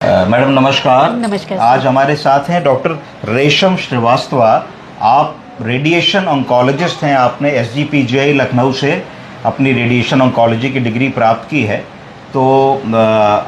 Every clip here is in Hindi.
मैडम नमस्कार। नमस्कार। आज हमारे साथ हैं डॉक्टर रेशम श्रीवास्तव। आप रेडिएशन ऑन्कोलॉजिस्ट हैं। आपने SGPGI लखनऊ से अपनी रेडिएशन ऑन्कोलॉजी की डिग्री प्राप्त की है। तो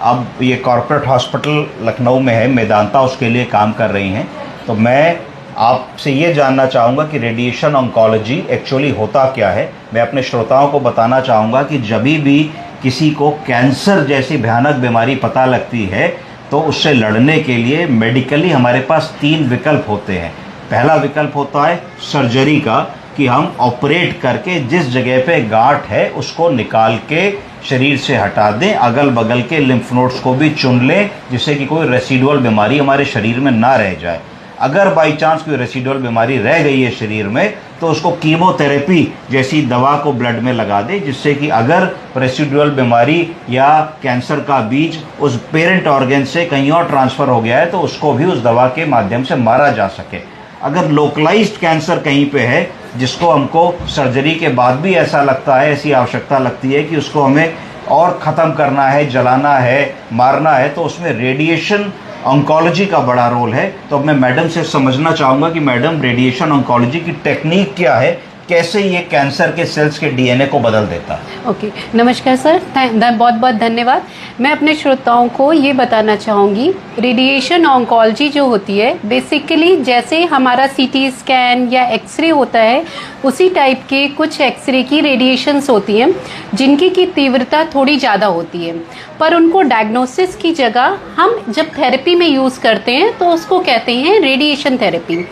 अब ये कॉर्पोरेट हॉस्पिटल लखनऊ में है, मेदांता, उसके लिए काम कर रही हैं। तो मैं आपसे ये जानना चाहूँगा कि रेडिएशन ऑन्कोलॉजी एक्चुअली होता क्या है। मैं अपने श्रोताओं को बताना चाहूँगा कि जब भी किसी को कैंसर जैसी भयानक बीमारी पता लगती है तो उससे लड़ने के लिए मेडिकली हमारे पास 3 विकल्प होते हैं। पहला विकल्प होता है सर्जरी का, कि हम ऑपरेट करके जिस जगह पे गांठ है उसको निकाल के शरीर से हटा दें, अगल बगल के लिम्फ नोड्स को भी चुन लें जिससे कि कोई रेसिडुअल बीमारी हमारे शरीर में ना रह जाए। अगर बाई चांस कोई रेसिडुअल बीमारी रह गई है शरीर में तो उसको कीमोथेरेपी जैसी दवा को ब्लड में लगा दे, जिससे कि अगर रेसिडुअल बीमारी या कैंसर का बीज उस पेरेंट ऑर्गन से कहीं और ट्रांसफ़र हो गया है तो उसको भी उस दवा के माध्यम से मारा जा सके। अगर लोकलाइज्ड कैंसर कहीं पे है जिसको हमको सर्जरी के बाद भी ऐसा लगता है, ऐसी आवश्यकता लगती है कि उसको हमें और ख़त्म करना है, जलाना है, मारना है, तो उसमें रेडिएशन ऑन्कोलॉजी का बड़ा रोल है। तो अब मैं मैडम से समझना चाहूँगा कि मैडम रेडिएशन ऑन्कोलॉजी की टेक्निक क्या है, कैसे ये कैंसर के सेल्स के DNA को बदल देता है। ओके, नमस्कार सर, बहुत बहुत धन्यवाद। मैं अपने श्रोताओं को ये बताना चाहूँगी, रेडिएशन ऑन्कोलॉजी जो होती है बेसिकली जैसे हमारा CT स्कैन या एक्सरे होता है उसी टाइप के कुछ एक्सरे की रेडिएशंस होती हैं जिनकी की तीव्रता थोड़ी ज़्यादा होती है, पर उनको डायग्नोसिस की जगह हम जब थेरेपी में यूज़ करते हैं तो उसको कहते हैं रेडिएशन थेरेपी।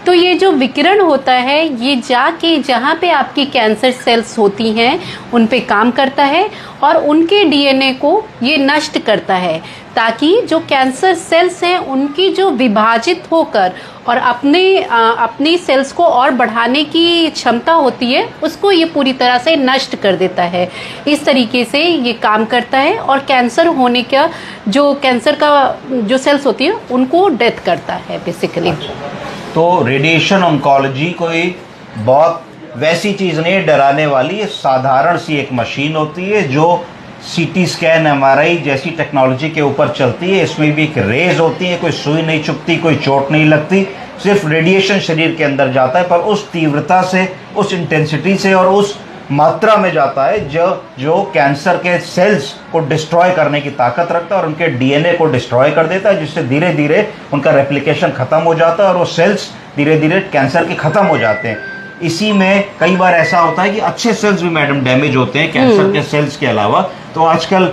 तो ये जो विकिरण होता है ये जाके जहाँ पे आपकी कैंसर सेल्स होती हैं उन पे काम करता है और उनके DNA को ये नष्ट करता है, ताकि जो कैंसर सेल्स हैं उनकी जो विभाजित होकर और अपनी सेल्स को और बढ़ाने की क्षमता होती है उसको ये पूरी तरह से नष्ट कर देता है। इस तरीके से ये काम करता है और कैंसर होने का जो कैंसर का जो सेल्स होती है उनको डेथ करता है बेसिकली। तो रेडिएशन ऑन्कोलॉजी कोई बहुत वैसी चीज़ नहीं है डराने वाली, ये साधारण सी एक मशीन होती है जो CT स्कैन MRI जैसी टेक्नोलॉजी के ऊपर चलती है। इसमें भी एक रेज होती है, कोई सुई नहीं चुभती, कोई चोट नहीं लगती, सिर्फ रेडिएशन शरीर के अंदर जाता है, पर उस तीव्रता से, उस इंटेंसिटी से और उस मात्रा में जाता है जो कैंसर के सेल्स को डिस्ट्रॉय करने की ताकत रखता है और उनके DNA को डिस्ट्रॉय कर देता है, जिससे धीरे धीरे उनका रेप्लिकेशन ख़त्म हो जाता है और वो सेल्स धीरे धीरे कैंसर के ख़त्म हो जाते हैं। इसी में कई बार ऐसा होता है कि अच्छे सेल्स भी मैडम डैमेज होते हैं कैंसर के सेल्स के अलावा। तो आजकल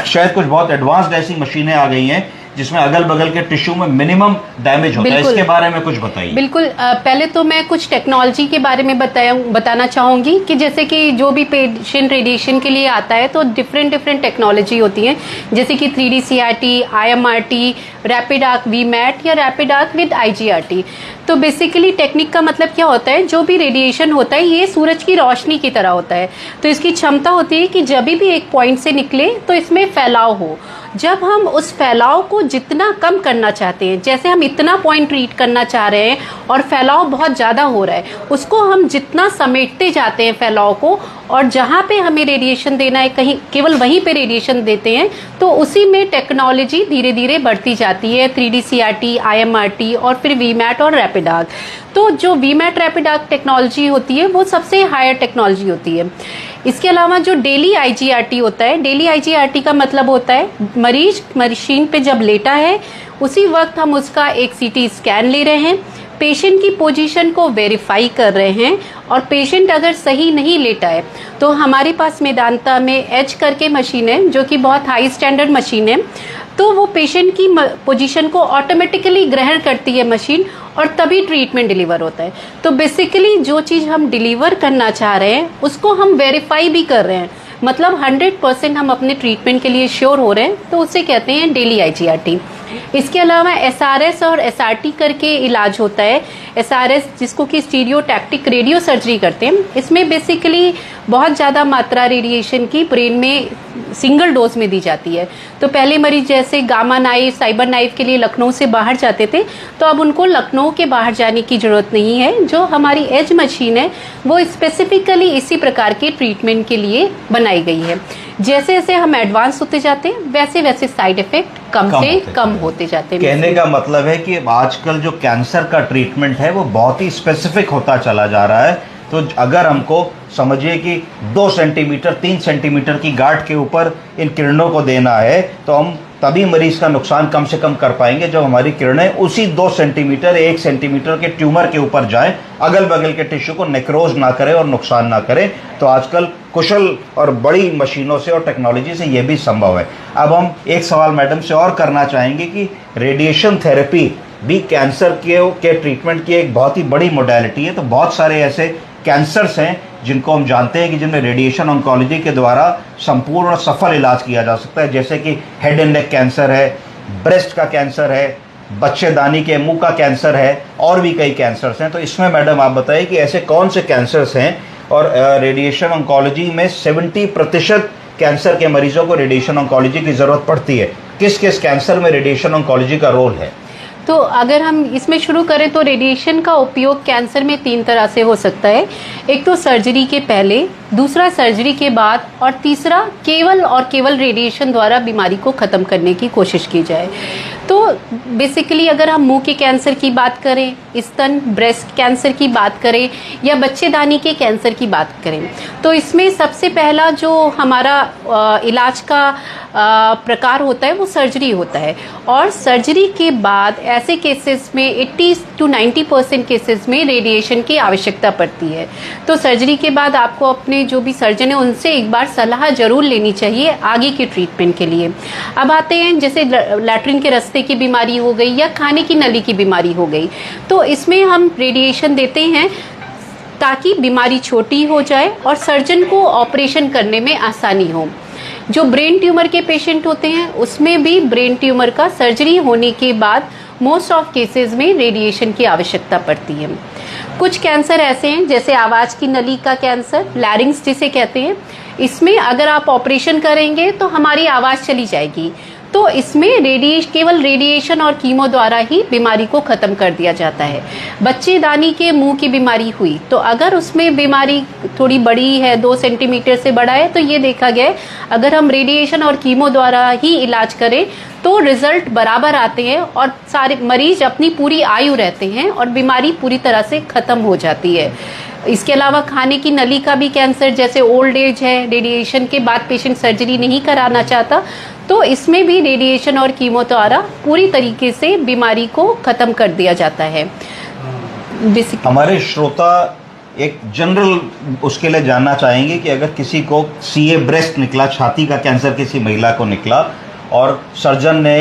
शायद कुछ बहुत एडवांस्ड ऐसी मशीनें आ गई हैं जिसमें अगल बगल के टिश्यू में मिनिमम डैमेज होता है। इसके बारे में कुछ बताइए। बिल्कुल, पहले तो मैं कुछ टेक्नोलॉजी के बारे में बताना चाहूँगी कि जैसे कि जो भी पेशेंट रेडिएशन के लिए आता है तो डिफरेंट टेक्नोलॉजी होती है, जैसे कि 3D CRT, IMRT, rapid arc VMAT या रैपिड आर्क विद IGRT। तो बेसिकली टेक्निक का मतलब क्या होता है, जो भी रेडिएशन होता है ये सूरज की रोशनी की तरह होता है, तो इसकी क्षमता होती है कि जब भी एक पॉइंट से निकले तो इसमें फैलाव हो। जब हम उस फैलाव को जितना कम करना चाहते हैं, जैसे हम इतना पॉइंट ट्रीट करना चाह रहे हैं और फैलाव बहुत ज़्यादा हो रहा है, उसको हम जितना समेटते जाते हैं फैलाव को, और जहाँ पे हमें रेडिएशन देना है कहीं केवल वहीं पे रेडिएशन देते हैं, तो उसी में टेक्नोलॉजी धीरे धीरे बढ़ती जाती है। 3D CRT, IMRT और फिर VMAT और रैपिड आर्क। तो जो VMAT रैपिड आर्क टेक्नोलॉजी होती है वो सबसे हायर टेक्नोलॉजी होती है। इसके अलावा जो डेली IGRT होता है, डेली IGRT का मतलब होता है मरीज मशीन पे जब लेटा है उसी वक्त हम उसका एक CT स्कैन ले रहे हैं, पेशेंट की पोजीशन को वेरीफाई कर रहे हैं, और पेशेंट अगर सही नहीं लेटा है तो हमारे पास मेदांता में एच करके मशीन है जो कि बहुत हाई स्टैंडर्ड मशीन है, तो वो पेशेंट की पोजीशन को ऑटोमेटिकली ग्रहण करती है मशीन और तभी ट्रीटमेंट डिलीवर होता है। तो बेसिकली जो चीज़ हम डिलीवर करना चाह रहे हैं उसको हम वेरीफाई भी कर रहे हैं, मतलब 100% हम अपने ट्रीटमेंट के लिए श्योर हो रहे हैं, तो उसे कहते हैं डेली IGRT। इसके अलावा SRS और SRT करके इलाज होता है। SRS जिसको कि स्टीरियोटैक्टिक रेडियो सर्जरी करते हैं, इसमें बेसिकली बहुत ज़्यादा मात्रा रेडिएशन की ब्रेन में सिंगल डोज में दी जाती है। तो पहले मरीज जैसे गामा नाइफ, साइबर नाइफ के लिए लखनऊ से बाहर जाते थे, तो अब उनको लखनऊ के बाहर जाने की ज़रूरत नहीं है। जो हमारी एज मशीन है वो स्पेसिफिकली इसी प्रकार के ट्रीटमेंट के लिए बनाई गई है। जैसे जैसे हम एडवांस होते जाते हैं वैसे वैसे साइड इफेक्ट कम से कम होते जाते हैं। कहने का मतलब है कि आजकल जो कैंसर का ट्रीटमेंट है वो बहुत ही स्पेसिफिक होता चला जा रहा है। तो अगर हमको समझिए कि 2 सेंटीमीटर 3 सेंटीमीटर की गांठ के ऊपर इन किरणों को देना है, तो हम तभी मरीज का नुकसान कम से कम कर पाएंगे जब हमारी किरणें उसी 2 सेंटीमीटर 1 सेंटीमीटर के ट्यूमर के ऊपर जाएं, अगल बगल के टिश्यू को नेक्रोज ना करे और नुकसान ना करे। तो आजकल कुशल और बड़ी मशीनों से और टेक्नोलॉजी से ये भी संभव है। अब हम एक सवाल मैडम से और करना चाहेंगे कि रेडिएशन थेरेपी भी कैंसर के ट्रीटमेंट की एक बहुत ही बड़ी मोडेलिटी है। तो बहुत सारे ऐसे कैंसर्स हैं जिनको हम जानते हैं कि जिनमें रेडिएशन ऑन्कोलॉजी के द्वारा संपूर्ण और सफल इलाज किया जा सकता है, जैसे कि हेड एंड नेक कैंसर है, ब्रेस्ट का कैंसर है, बच्चेदानी के मुंह का कैंसर है, और भी कई कैंसर्स हैं। तो इसमें मैडम आप बताइए कि ऐसे कौन से कैंसर्स हैं, और रेडिएशन ऑन्कोलॉजी में 70% कैंसर के मरीजों को रेडिएशन ऑन्कोलॉजी की ज़रूरत पड़ती है। किस किस कैंसर में रेडिएशन ऑन्कोलॉजी का रोल है? तो अगर हम इसमें शुरू करें तो रेडिएशन का उपयोग कैंसर में 3 तरह से हो सकता है। एक तो सर्जरी के पहले, दूसरा सर्जरी के बाद, और तीसरा केवल और केवल रेडिएशन द्वारा बीमारी को ख़त्म करने की कोशिश की जाए। तो बेसिकली अगर हम मुंह के कैंसर की बात करें, स्तन ब्रेस्ट कैंसर की बात करें, या बच्चेदानी के कैंसर की बात करें, तो इसमें सबसे पहला जो हमारा इलाज का प्रकार होता है वो सर्जरी होता है। और सर्जरी के बाद ऐसे केसेस में 80 to 90% केसेस में रेडिएशन की आवश्यकता पड़ती है। तो सर्जरी के बाद आपको अपने जो भी सर्जन है उनसे एक बार सलाह जरूर लेनी चाहिए आगे के ट्रीटमेंट के लिए। अब आते हैं जैसे लैट्रिन के रास्ते की बीमारी हो गई या खाने की नली की बीमारी हो गई, तो इसमें हम रेडिएशन देते हैं ताकि बीमारी छोटी हो जाए और सर्जन को ऑपरेशन करने में आसानी हो। जो ब्रेन ट्यूमर के पेशेंट होते हैं उसमें भी ब्रेन ट्यूमर का सर्जरी होने के बाद मोस्ट ऑफ केसेस में रेडिएशन की आवश्यकता पड़ती है। कुछ कैंसर ऐसे हैं जैसे आवाज़ की नली का कैंसर, लैरिंग्स जिसे कहते हैं, इसमें अगर आप ऑपरेशन करेंगे तो हमारी आवाज़ चली जाएगी। तो इसमें केवल रेडिएशन और कीमो द्वारा ही बीमारी को ख़त्म कर दिया जाता है। बच्चेदानी के मुंह की बीमारी हुई तो अगर उसमें बीमारी थोड़ी बड़ी है, 2 सेंटीमीटर से बड़ा है, तो ये देखा गया है अगर हम रेडिएशन और कीमो द्वारा ही इलाज करें तो रिजल्ट बराबर आते हैं और सारे मरीज अपनी पूरी आयु रहते हैं और बीमारी पूरी तरह से ख़त्म हो जाती है। इसके अलावा खाने की नली का भी कैंसर, जैसे ओल्ड एज है, रेडिएशन के बाद पेशेंट सर्जरी नहीं कराना चाहता, तो इसमें भी रेडिएशन और कीमो द्वारा पूरी तरीके से बीमारी को ख़त्म कर दिया जाता है। हमारे श्रोता एक जनरल उसके लिए जानना चाहेंगे कि अगर किसी को सीए ब्रेस्ट निकला, छाती का कैंसर किसी महिला को निकला और सर्जन ने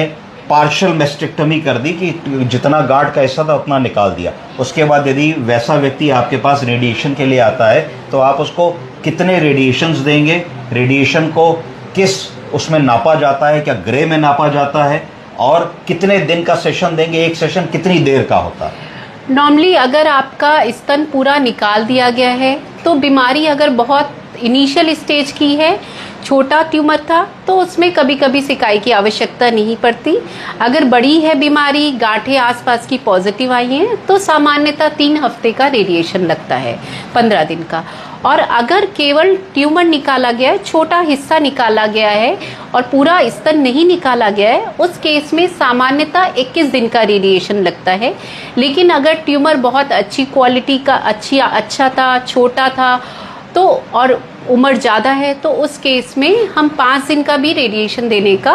पार्शियल मेस्टेक्टमी कर दी कि जितना गार्ड का हिस्सा था उतना निकाल दिया, उसके बाद यदि वैसा व्यक्ति आपके पास रेडिएशन के लिए आता है तो आप उसको कितने रेडिएशंस देंगे? रेडिएशन को किस उसमें नापा जाता है, क्या ग्रे में नापा जाता है, और कितने दिन का सेशन देंगे? एक सेशन कितनी देर का होता है? नॉर्मली अगर आपका स्तन पूरा निकाल दिया गया है तो बीमारी अगर बहुत इनिशियल स्टेज की है, छोटा ट्यूमर था, तो उसमें कभी कभी सिकाई की आवश्यकता नहीं पड़ती। अगर बड़ी है बीमारी, गांठें आसपास की पॉजिटिव आई हैं, तो सामान्यतः 3 हफ्ते का रेडिएशन लगता है, 15 दिन का। और अगर केवल ट्यूमर निकाला गया है, छोटा हिस्सा निकाला गया है और पूरा स्तन नहीं निकाला गया है, उस केस में सामान्यतः 21 दिन का रेडिएशन लगता है। लेकिन अगर ट्यूमर बहुत अच्छी क्वालिटी का अच्छा था, छोटा था, तो और उम्र ज़्यादा है, तो उस केस में हम 5 दिन का भी रेडिएशन देने का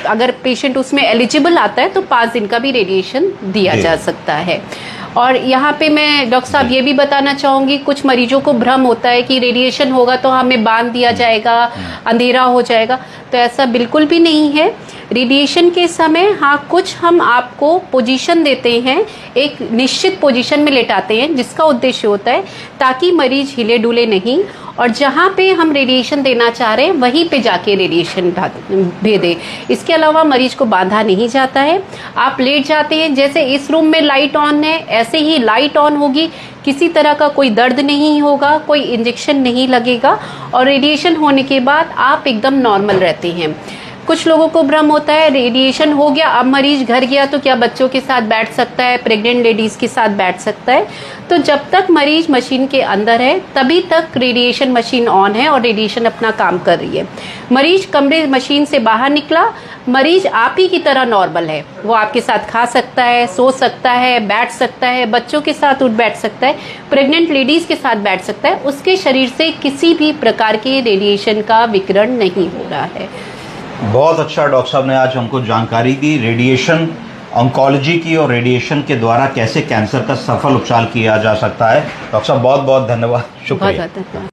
अगर पेशेंट उसमें एलिजिबल आता है तो 5 दिन का भी रेडिएशन दिया जा सकता है। और यहाँ पे मैं डॉक्टर साहब ये भी बताना चाहूँगी, कुछ मरीजों को भ्रम होता है कि रेडिएशन होगा तो हमें बांध दिया जाएगा, अंधेरा हो जाएगा, तो ऐसा बिल्कुल भी नहीं है। रेडिएशन के समय हाँ कुछ हम आपको पोजीशन देते हैं, एक निश्चित पोजीशन में लेटाते हैं, जिसका उद्देश्य होता है ताकि मरीज हिले डुले नहीं, और जहाँ पे हम रेडिएशन देना चाह रहे हैं वहीं पे जाके रेडिएशन भेदें। इसके अलावा मरीज को बांधा नहीं जाता है, आप लेट जाते हैं, जैसे इस रूम में लाइट ऑन है ऐसे ही लाइट ऑन होगी, किसी तरह का कोई दर्द नहीं होगा, कोई इंजेक्शन नहीं लगेगा, और रेडिएशन होने के बाद आप एकदम नॉर्मल रहते हैं। कुछ लोगों को भ्रम होता है रेडिएशन हो गया, अब मरीज घर गया तो क्या बच्चों के साथ बैठ सकता है, प्रेग्नेंट लेडीज के साथ बैठ सकता है। तो जब तक मरीज मशीन के अंदर है तभी तक रेडिएशन मशीन ऑन है और रेडिएशन अपना काम कर रही है। मरीज कमरे मशीन से बाहर निकला, मरीज आप ही की तरह नॉर्मल है, वो आपके साथ खा सकता है, सो सकता है, बैठ सकता है, बच्चों के साथ उठ बैठ सकता है, प्रेग्नेंट लेडीज के साथ बैठ सकता है। उसके शरीर से किसी भी प्रकार के रेडिएशन का विकिरण नहीं हो रहा है। बहुत अच्छा डॉक्टर साहब ने आज हमको जानकारी दी रेडिएशन ऑन्कोलॉजी की और रेडिएशन के द्वारा कैसे कैंसर का सफल उपचार किया जा सकता है। डॉक्टर साहब बहुत बहुत धन्यवाद, शुक्रिया। बहुत धन्यवाद।